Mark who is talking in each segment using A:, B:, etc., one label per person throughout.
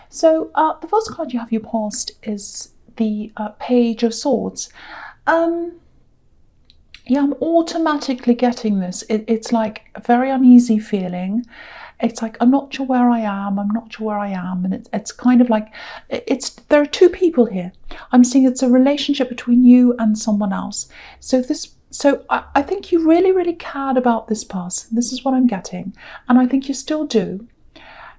A: So the first card you have your past is the Page of Swords. Yeah, I'm automatically getting this. It's like a very uneasy feeling. It's like, I'm not sure where I am, I'm not sure where I am. And it's kind of like, there are two people here. I'm seeing it's a relationship between you and someone else. So I think you really, really cared about this person. This is what I'm getting. And I think you still do.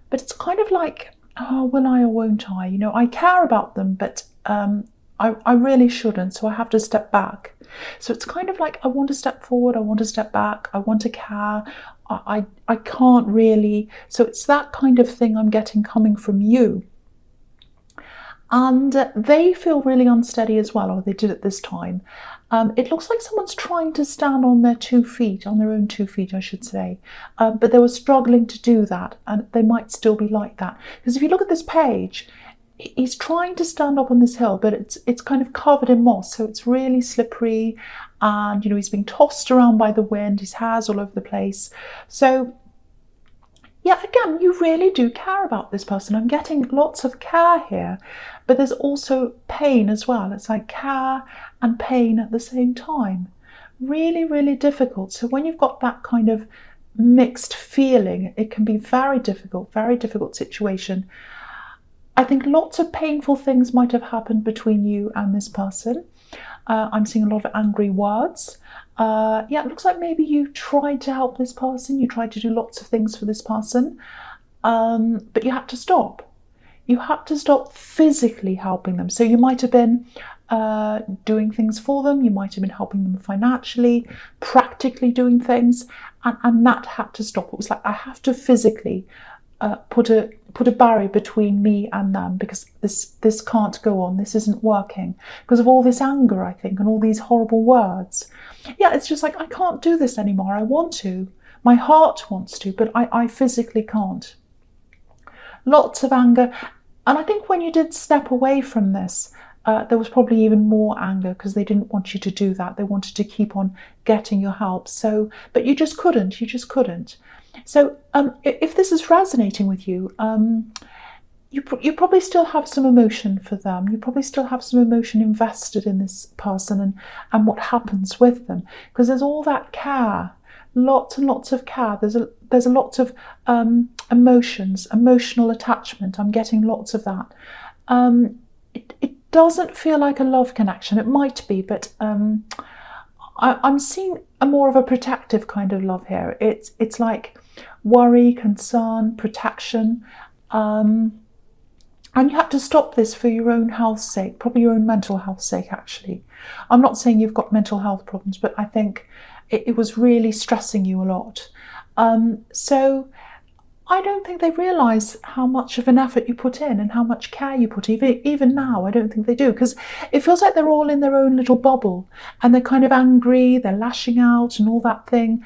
A: But it's kind of like, oh, will I or won't I? You know, I care about them, but I really shouldn't. So I have to step back. So it's kind of like, I want to step forward, I want to step back, I want to care. I can't really. So it's that kind of thing I'm getting coming from you. And they feel really unsteady as well, or they did at this time. It looks like someone's trying to stand on their 2 feet, on their own 2 feet, I should say. But they were struggling to do that, and they might still be like that. Because if you look at this page, he's trying to stand up on this hill, but it's kind of covered in moss, so it's really slippery, and you know, he's being tossed around by the wind, his hair's all over the place. So yeah, again, you really do care about this person. I'm getting lots of care here, but there's also pain as well. It's like care and pain at the same time. Really, really difficult. So when you've got that kind of mixed feeling, it can be very difficult situation. I think lots of painful things might have happened between you and this person. I'm seeing a lot of angry words. Yeah, it looks like maybe you tried to help this person. You tried to do lots of things for this person, but you had to stop. You had to stop physically helping them. So you might have been doing things for them. You might have been helping them financially, practically doing things, and that had to stop. It was like, I have to physically put a barrier between me and them, because this can't go on. This isn't working because of all this anger, I think, and all these horrible words. Yeah, it's just like, I can't do this anymore. I want to. My heart wants to, but I physically can't. Lots of anger. And I think when you did step away from this, there was probably even more anger, because they didn't want you to do that. They wanted to keep on getting your help. So, but you just couldn't. You just couldn't. So if this is resonating with you, you probably still have some emotion for them. You probably still have some emotion invested in this person and what happens with them, because there's all that care, lots and lots of care. There's a lot of emotions, emotional attachment. I'm getting lots of that. It doesn't feel like a love connection. It might be, but I'm seeing a more of a protective kind of love here. It's like worry, concern, protection. And you have to stop this for your own health's sake, probably your own mental health's sake, actually. I'm not saying you've got mental health problems, but I think it was really stressing you a lot. So I don't think they realise how much of an effort you put in and how much care you put in. Even now, I don't think they do, because it feels like they're all in their own little bubble, and they're kind of angry, they're lashing out and all that thing.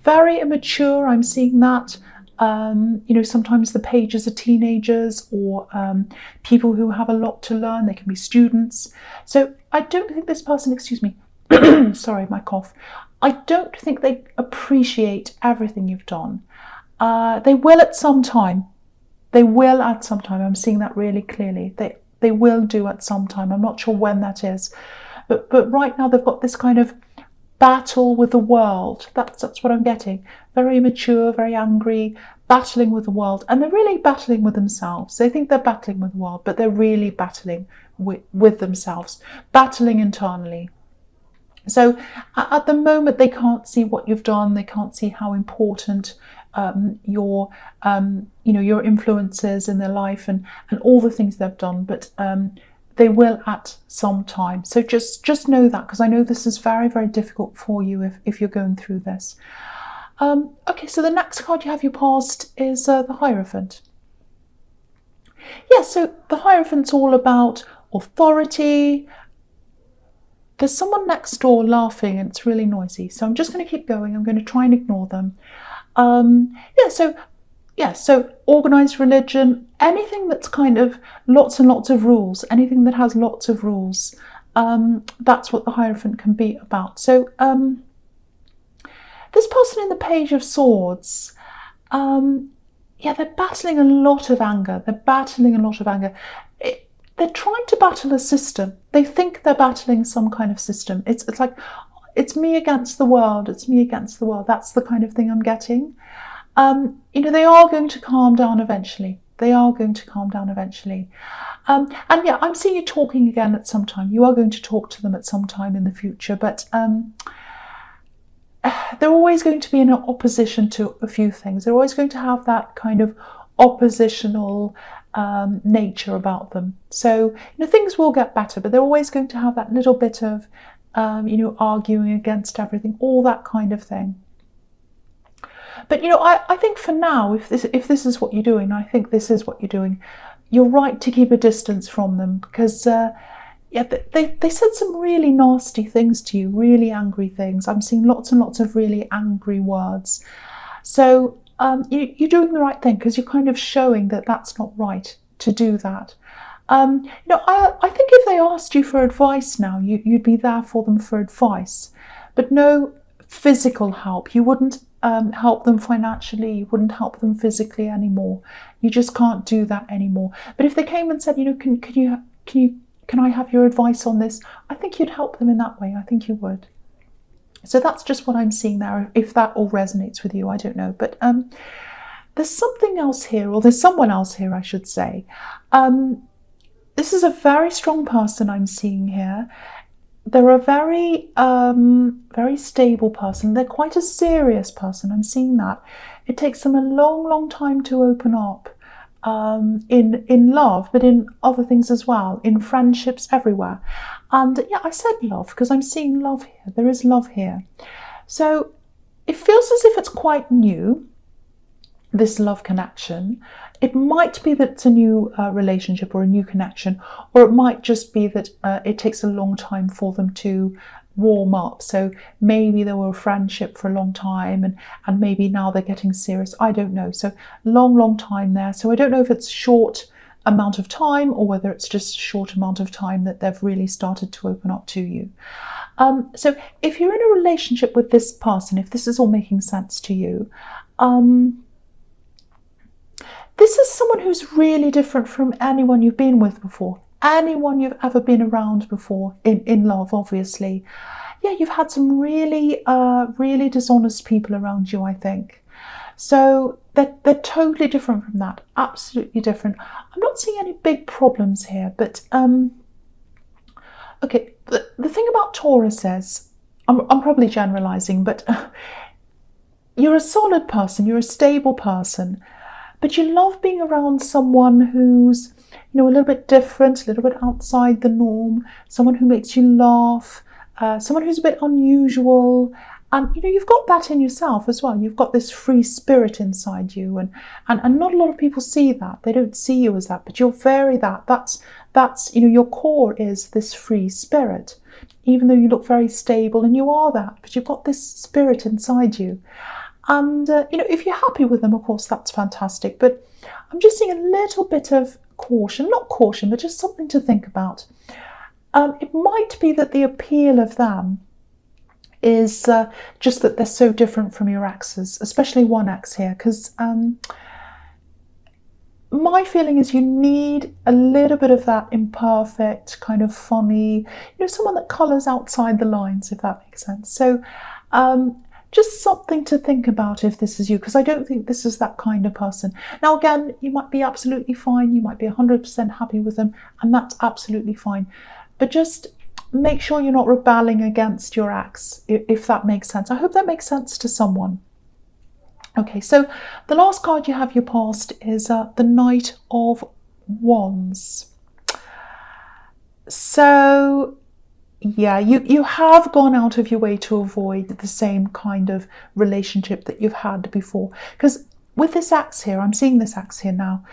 A: Very immature, I'm seeing that. You know, sometimes the pages are teenagers, or people who have a lot to learn. They can be students. So I don't think this person, excuse me, sorry, my cough. I don't think they appreciate everything you've done. They will at some time. They will at some time. I'm seeing that really clearly. They will do at some time. I'm not sure when that is. But right now they've got this kind of battle with the world. That's what I'm getting. Very immature, very angry, battling with the world. And they're really battling with themselves. They think they're battling with the world, but they're really battling with themselves, battling internally. So at the moment, they can't see what you've done. They can't see how important your influences in their life and all the things they've done. But they will at some time. So just know that, because I know this is very, very difficult for you if you're going through this. Okay, so the next card you have your past is the Hierophant. Yeah, so the Hierophant's all about authority. There's someone next door laughing and it's really noisy. So I'm just going to keep going. I'm going to try and ignore them. So organised religion, anything that's kind of lots and lots of rules, anything that has lots of rules, that's what the Hierophant can be about. So this person in the Page of Swords, yeah, they're battling a lot of anger. They're battling a lot of anger. They're trying to battle a system. They think they're battling some kind of system. It's like, it's me against the world. It's me against the world. That's the kind of thing I'm getting. They are going to calm down eventually. They are going to calm down eventually. And yeah, I'm seeing you talking again at some time. You are going to talk to them at some time in the future, but they're always going to be in opposition to a few things. They're always going to have that kind of oppositional nature about them. So, things will get better, but they're always going to have that little bit of, arguing against everything, all that kind of thing. But, I think for now, if this is what you're doing, I think this is what you're doing, you're right to keep a distance from them, because they said some really nasty things to you, really angry things. I'm seeing lots and lots of really angry words. So you're doing the right thing, because you're kind of showing that that's not right to do that. I think if they asked you for advice now, you'd be there for them for advice, but no physical help. You wouldn't help them financially, you wouldn't help them physically anymore. You just can't do that anymore. But if they came and said, can I have your advice on this? I think you'd help them in that way. I think you would. So that's just what I'm seeing there. If that all resonates with you, I don't know. But there's something else here, or there's someone else here, I should say. This is a very strong person I'm seeing here. They're a very, very stable person. They're quite a serious person. I'm seeing that. It takes them a long, long time to open up. In love, but in other things as well, in friendships, everywhere. And yeah, I said love because I'm seeing love here. There is love here. So it feels as if it's quite new, this love connection. It might be that it's a new relationship or a new connection, or it might just be that it takes a long time for them to warm up. So maybe they were a friendship for a long time, and maybe now they're getting serious. I don't know. So long time there. So I don't know if it's short amount of time or whether it's just a short amount of time that they've really started to open up to you. So if you're in a relationship with this person, if this is all making sense to you, this is someone who's really different from anyone you've been with before. Anyone you've ever been around before in love, obviously. Yeah, you've had some really, really dishonest people around you, I think. So they're totally different from that. Absolutely different. I'm not seeing any big problems here, but okay. The thing about Taurus is, I'm probably generalizing, but you're a solid person. You're a stable person. But you love being around someone who's, a little bit different, a little bit outside the norm, someone who makes you laugh, someone who's a bit unusual. And, you've got that in yourself as well. You've got this free spirit inside you. And not a lot of people see that. They don't see you as that, but you're very that. That's your core is this free spirit. Even though you look very stable and you are that, but you've got this spirit inside you. And, if you're happy with them, of course, that's fantastic. But I'm just seeing a little bit of caution, not caution, but just something to think about. It might be that the appeal of them is just that they're so different from your exes, especially one ex here, because my feeling is you need a little bit of that imperfect, kind of funny, someone that colours outside the lines, if that makes sense. So, just something to think about if this is you, because I don't think this is that kind of person. Now, again, you might be absolutely fine. You might be 100% happy with them, and that's absolutely fine. But just make sure you're not rebelling against your ex, if that makes sense. I hope that makes sense to someone. Okay, so the last card you have your past is the Knight of Wands. So yeah, you have gone out of your way to avoid the same kind of relationship that you've had before. Because with this axe here, I'm seeing this axe here now,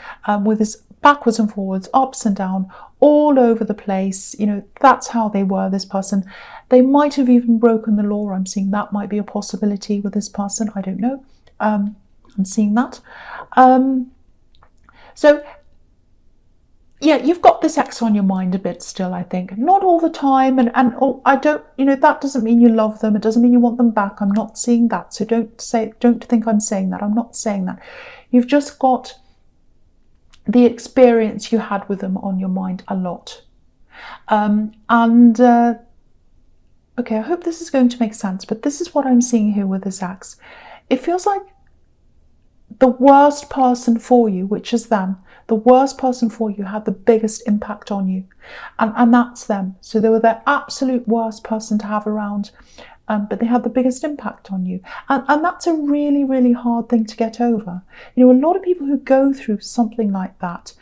A: with this backwards and forwards, ups and down, all over the place. That's how they were, this person. They might have even broken the law. I'm seeing that might be a possibility with this person. I don't know. I'm seeing that. So yeah, you've got this ex on your mind a bit still, I think. Not all the time, and I don't, that doesn't mean you love them. It doesn't mean you want them back. I'm not seeing that. So don't think I'm saying that. I'm not saying that. You've just got the experience you had with them on your mind a lot. Okay, I hope this is going to make sense, but this is what I'm seeing here with this ex. It feels like the worst person for you, which is them, the worst person for you had the biggest impact on you. And that's them. So they were the absolute worst person to have around, but they had the biggest impact on you. And that's a really, really hard thing to get over. A lot of people who go through something like that,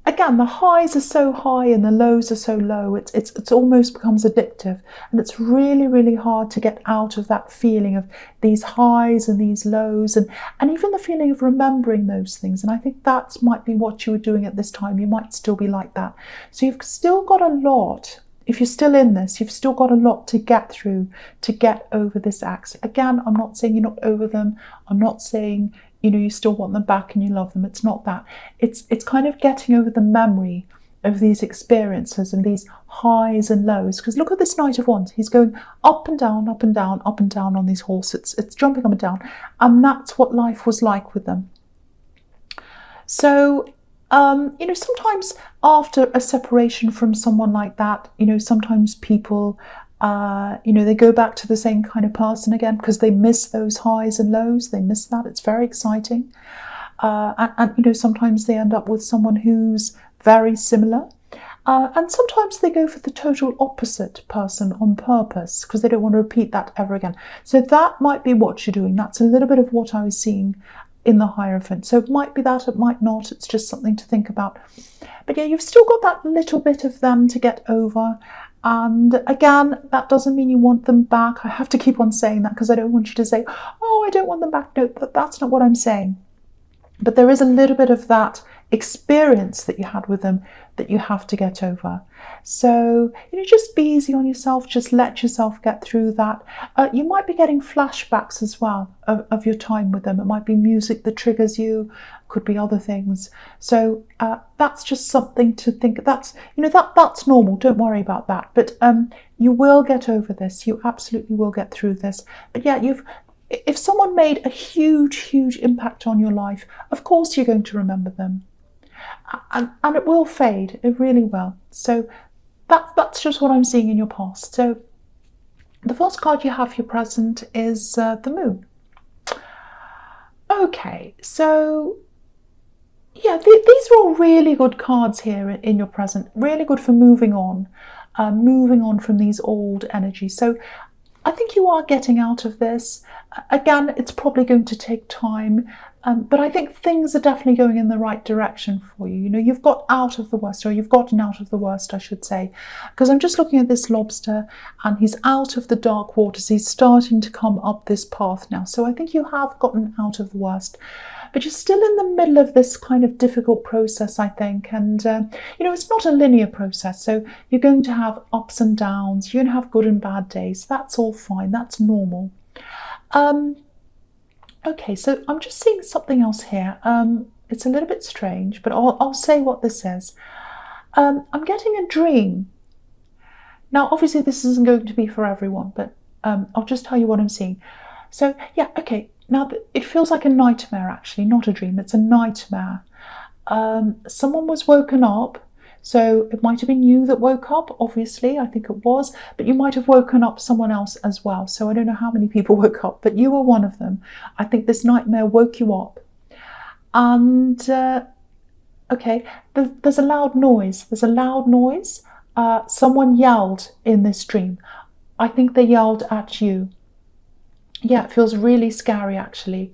A: again, the highs are so high and the lows are so low. It's almost becomes addictive, and it's really, really hard to get out of that feeling of these highs and these lows, and even the feeling of remembering those things. And I think that might be what you were doing at this time. You might still be like that. So you've still got a lot. If you're still in this, you've still got a lot to get through to get over this ex. Again, I'm not saying you're not over them. I'm not saying you still want them back and you love them. It's not that. It's kind of getting over the memory of these experiences and these highs and lows. Because look at this Knight of Wands. He's going up and down, up and down, up and down on these horses. It's jumping up and down. And that's what life was like with them. So, sometimes after a separation from someone like that, sometimes people they go back to the same kind of person again because they miss those highs and lows. They miss that. It's very exciting. And sometimes they end up with someone who's very similar. And sometimes they go for the total opposite person on purpose because they don't want to repeat that ever again. So that might be what you're doing. That's a little bit of what I was seeing in the Hierophant. So it might be that, it might not. It's just something to think about. But yeah, you've still got that little bit of them to get over. And again, that doesn't mean you want them back. I have to keep on saying that because I don't want you to say, oh, I don't want them back. No, that's not what I'm saying. But there is a little bit of that experience that you had with them that you have to get over. So, just be easy on yourself. Just let yourself get through that. You might be getting flashbacks as well of your time with them. It might be music that triggers you. Could be other things. So that's just something to think. That's normal. Don't worry about that. But you will get over this. You absolutely will get through this. But yeah, if someone made a huge, huge impact on your life, of course you're going to remember them. And it will fade. It really will. So that's just what I'm seeing in your past. So the first card you have for your present is the Moon. Okay, so yeah, these are all really good cards here in your present. Really good for moving on from these old energies. So I think you are getting out of this. Again, it's probably going to take time, but I think things are definitely going in the right direction for you. You've got out of the worst, or you've gotten out of the worst, I should say, because I'm just looking at this lobster and he's out of the dark waters. He's starting to come up this path now. So I think you have gotten out of the worst. But you're still in the middle of this kind of difficult process, I think. And, it's not a linear process. So you're going to have ups and downs. You're going to have good and bad days. That's all fine. That's normal. Okay, so I'm just seeing something else here. It's a little bit strange, but I'll say what this is. I'm getting a dream. Now, obviously, this isn't going to be for everyone, but I'll just tell you what I'm seeing. So, yeah, okay. Now, it feels like a nightmare, actually, not a dream. It's a nightmare. Someone was woken up. So it might have been you that woke up, obviously, I think it was. But you might have woken up someone else as well. So I don't know how many people woke up, but you were one of them. I think this nightmare woke you up. And, okay, there's a loud noise. There's a loud noise. Someone yelled in this dream. I think they yelled at you. Yeah, it feels really scary, actually.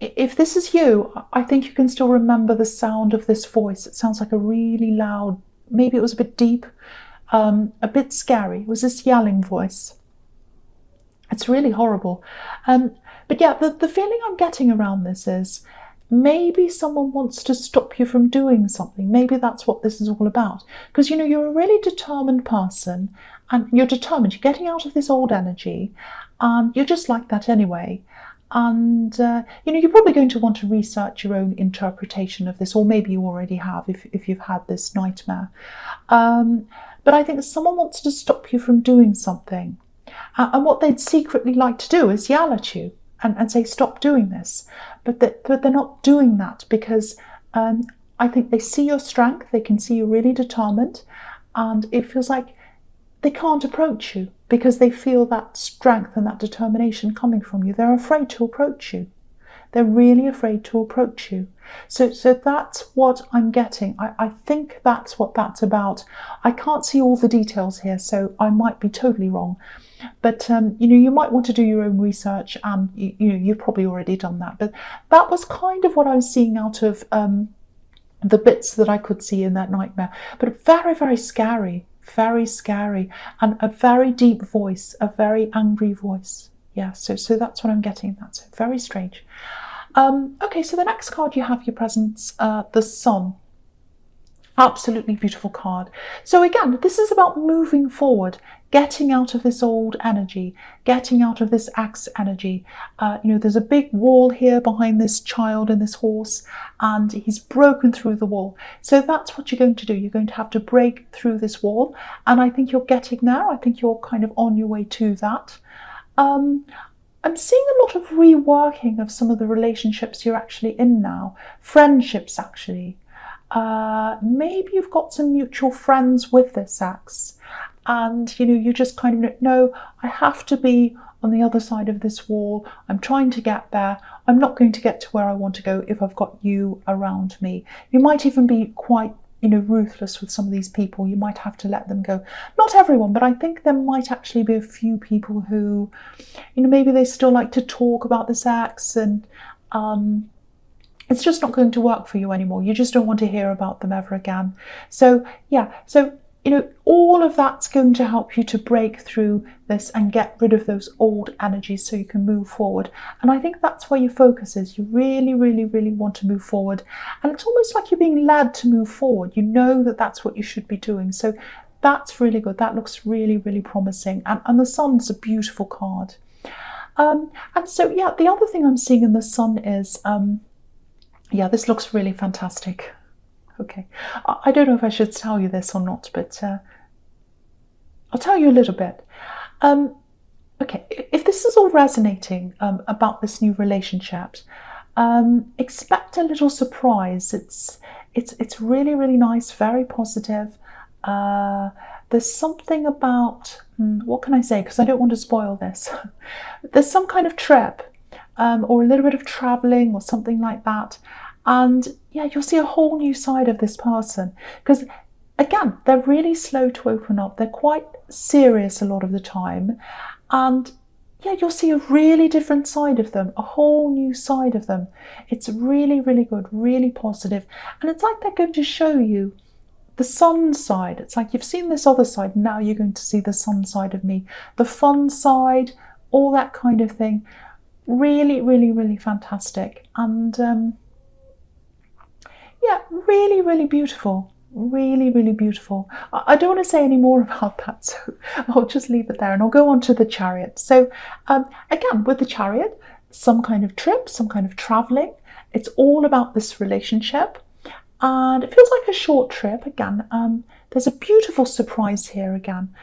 A: If this is you, I think you can still remember the sound of this voice. It sounds like a really loud, maybe it was a bit deep, a bit scary. It was this yelling voice. It's really horrible. But yeah, the feeling I'm getting around this is maybe someone wants to stop you from doing something. Maybe that's what this is all about. Because, you're a really determined person, and you're determined. You're getting out of this old energy, and you're just like that anyway. And you're probably going to want to research your own interpretation of this, or maybe you already have if you've had this nightmare. But I think someone wants to stop you from doing something. And what they'd secretly like to do is yell at you and say, stop doing this. But they're not doing that because I think they see your strength, they can see you're really determined, and it feels like they can't approach you because they feel that strength and that determination coming from you. They're afraid to approach you. They're really afraid to approach you. So that's what I'm getting. I think that's what that's about. I can't see all the details here, so I might be totally wrong. But you might want to do your own research, and you've probably already done that. But that was kind of what I was seeing out of the bits that I could see in that nightmare. But very, very scary, and a very deep voice, a very angry voice. Yeah, so that's what I'm getting. That's very strange. Okay, so the next card you have your presence, the Sun. Absolutely beautiful card. So again, this is about moving forward, getting out of this old energy, getting out of this axe energy. There's a big wall here behind this child and this horse, and he's broken through the wall. So that's what you're going to do. You're going to have to break through this wall, and I think you're getting there. I think you're kind of on your way to that. I'm seeing a lot of reworking of some of the relationships you're actually in now. Friendships, actually. Maybe you've got some mutual friends with this axe, and you just kind of know, I have to be on the other side of this wall. I'm trying to get there. I'm not going to get to where I want to go if I've got you around me. You might even be quite ruthless with some of these people. You might have to let them go. Not everyone, but I think there might actually be a few people who, maybe they still like to talk about this axe, and it's just not going to work for you anymore. You just don't want to hear about them ever again. So yeah, all of that's going to help you to break through this and get rid of those old energies so you can move forward. And I think that's where your focus is. You really, really, really want to move forward. And it's almost like you're being led to move forward. You know that that's what you should be doing. So that's really good. That looks really, really promising. And the Sun's a beautiful card. And so, yeah, the other thing I'm seeing in the Sun is, this looks really fantastic. Okay, I don't know if I should tell you this or not, but I'll tell you a little bit. Okay, if this is all resonating about this new relationship, expect a little surprise. It's really, really nice, very positive. There's something about, what can I say, because I don't want to spoil this. There's some kind of trip or a little bit of traveling or something like that. And yeah, you'll see a whole new side of this person, because again, they're really slow to open up. They're quite serious a lot of the time. And yeah, you'll see a really different side of them, a whole new side of them. It's really, really good, really positive. And it's like they're going to show you the Sun side. It's like you've seen this other side, now you're going to see the Sun side of me, the fun side, all that kind of thing. Really, really, really fantastic. And yeah, really, really beautiful. Really, really beautiful. I don't want to say any more about that, so I'll just leave it there and I'll go on to the Chariot. So again, with the Chariot, some kind of trip, some kind of traveling. It's all about this relationship, and it feels like a short trip. Again, there's a beautiful surprise here again.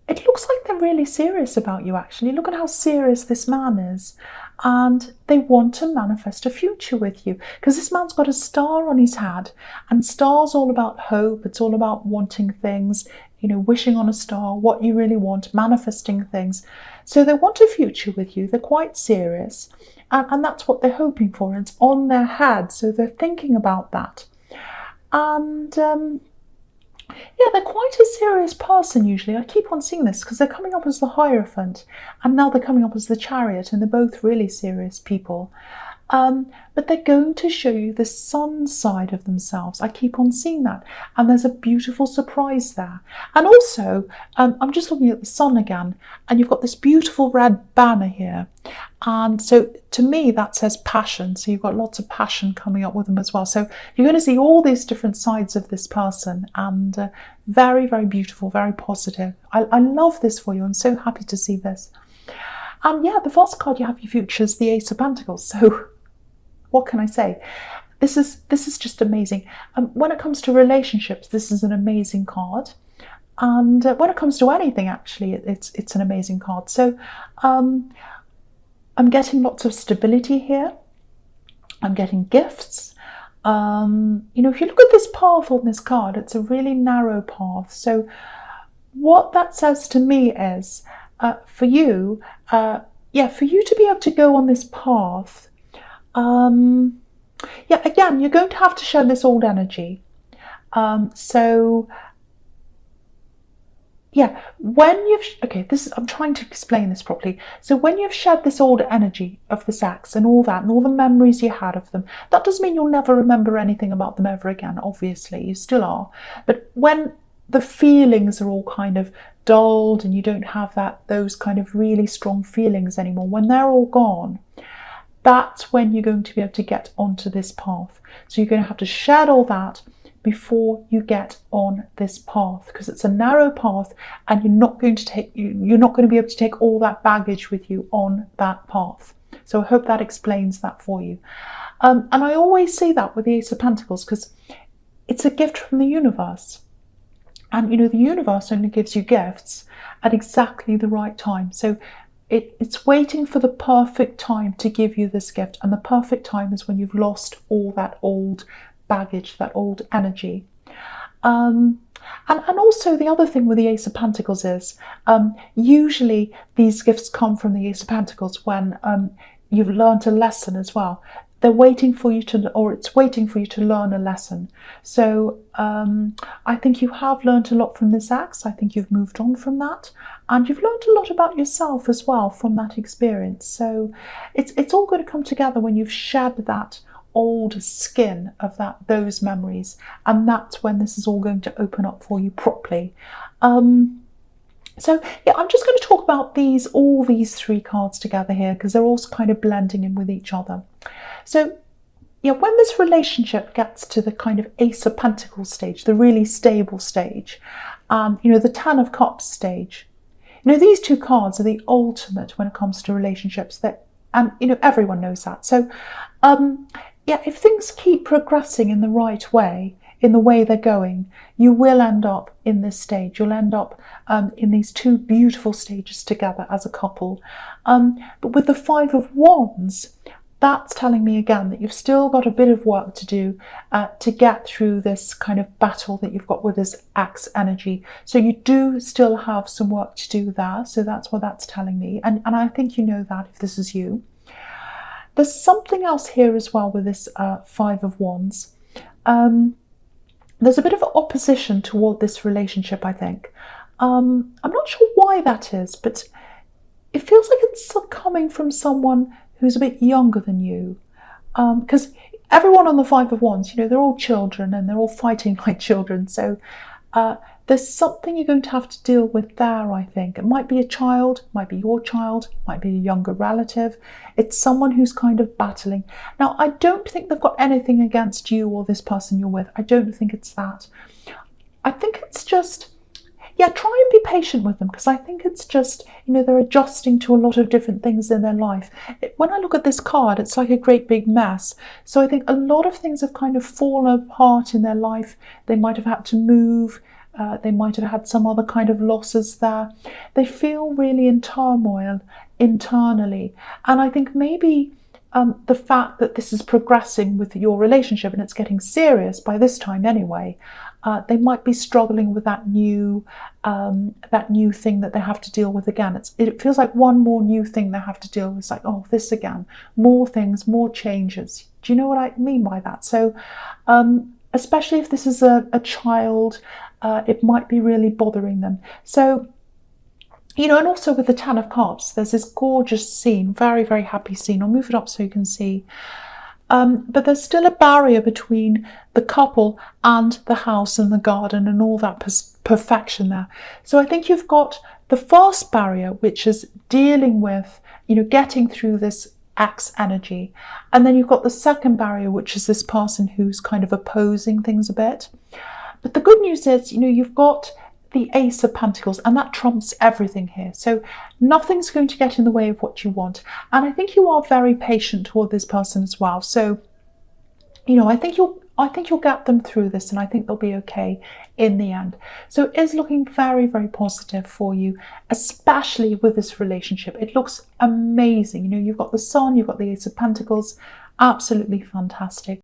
A: It looks like they're really serious about you, actually. Look at how serious this man is. And they want to manifest a future with you, because this man's got a star on his head, and star's all about hope. It's all about wanting things, wishing on a star, what you really want, manifesting things. So they want a future with you. They're quite serious, and that's what they're hoping for. It's on their head, so they're thinking about that. And yeah, they're quite a serious person usually. I keep on seeing this because they're coming up as the Hierophant, and now they're coming up as the Chariot, and they're both really serious people. But they're going to show you the Sun side of themselves. I keep on seeing that, and there's a beautiful surprise there. And also, I'm just looking at the Sun again, and you've got this beautiful red banner here. And so to me, that says passion. So you've got lots of passion coming up with them as well. So you're going to see all these different sides of this person, and very, very beautiful, very positive. I love this for you. I'm so happy to see this. And yeah, the first card you have your future is the Ace of Pentacles. So what can I say? This is just amazing. When it comes to relationships, this is an amazing card. And when it comes to anything, actually, it's an amazing card. So I'm getting lots of stability here. I'm getting gifts. If you look at this path on this card, it's a really narrow path. So what that says to me is, for you to be able to go on this path, again, you're going to have to shed this old energy. I'm trying to explain this properly. So when you've shed this old energy of this ex and all that, and all the memories you had of them, that doesn't mean you'll never remember anything about them ever again, obviously, you still are. But when the feelings are all kind of dulled and you don't have those kind of really strong feelings anymore, when they're all gone, that's when you're going to be able to get onto this path. So you're going to have to shed all that before you get on this path, because it's a narrow path and you're not going to be able to take all that baggage with you on that path. So I hope that explains that for you. And I always say that with the Ace of Pentacles, because it's a gift from the universe. And the universe only gives you gifts at exactly the right time. So it's waiting for the perfect time to give you this gift. And the perfect time is when you've lost all that old baggage, that old energy. And also the other thing with the Ace of Pentacles is, usually these gifts come from the Ace of Pentacles when you've learned a lesson as well. They're waiting for you to, or it's waiting for you to learn a lesson. So I think you have learned a lot from this ex. I think you've moved on from that, and you've learned a lot about yourself as well from that experience. So it's all going to come together when you've shed that old skin of those memories, and that's when this is all going to open up for you properly. I'm just going to talk about all these three cards together here, because they're all kind of blending in with each other. So when this relationship gets to the kind of Ace of Pentacles stage, the really stable stage, the Ten of Cups stage, these two cards are the ultimate when it comes to relationships. And everyone knows that. So if things keep progressing in the right way, in the way they're going, you will end up in this stage. You'll end up in these two beautiful stages together as a couple. But with the Five of Wands, that's telling me again that you've still got a bit of work to do to get through this kind of battle that you've got with this ex energy. So you do still have some work to do there. So that's what that's telling me. And I think you know that if this is you. There's something else here as well with this Five of Wands. There's a bit of opposition toward this relationship, I think. I'm not sure why that is, but it feels like it's coming from someone who's a bit younger than you. Because everyone on the Five of Wands, they're all children and they're all fighting like children. So there's something you're going to have to deal with there, I think. It might be a child, might be your child, might be a younger relative. It's someone who's kind of battling. Now, I don't think they've got anything against you or this person you're with. I don't think it's that. I think it's just, try and be patient with them, because I think it's just, they're adjusting to a lot of different things in their life. When I look at this card, it's like a great big mess. So I think a lot of things have kind of fallen apart in their life. They might have had to move. They might have had some other kind of losses there. They feel really in turmoil internally. And I think maybe the fact that this is progressing with your relationship and it's getting serious by this time anyway, they might be struggling with that new thing that they have to deal with again. It feels like one more new thing they have to deal with. It's like, oh, this again, more things, more changes. Do you know what I mean by that? So especially if this is a child, it might be really bothering them. So, and also with the Ten of Cups, there's this gorgeous scene, very, very happy scene. I'll move it up so you can see. But there's still a barrier between the couple and the house and the garden and all that perfection there. So I think you've got the first barrier, which is dealing with, getting through this ex energy. And then you've got the second barrier, which is this person who's kind of opposing things a bit. But the good news is, you've got the Ace of Pentacles, and that trumps everything here. So nothing's going to get in the way of what you want. And I think you are very patient toward this person as well. So, you know, I think you'll get them through this, and I think they'll be okay in the end. So it is looking very, very positive for you, especially with this relationship. It looks amazing. You know, you've got the Sun, you've got the Ace of Pentacles, absolutely fantastic.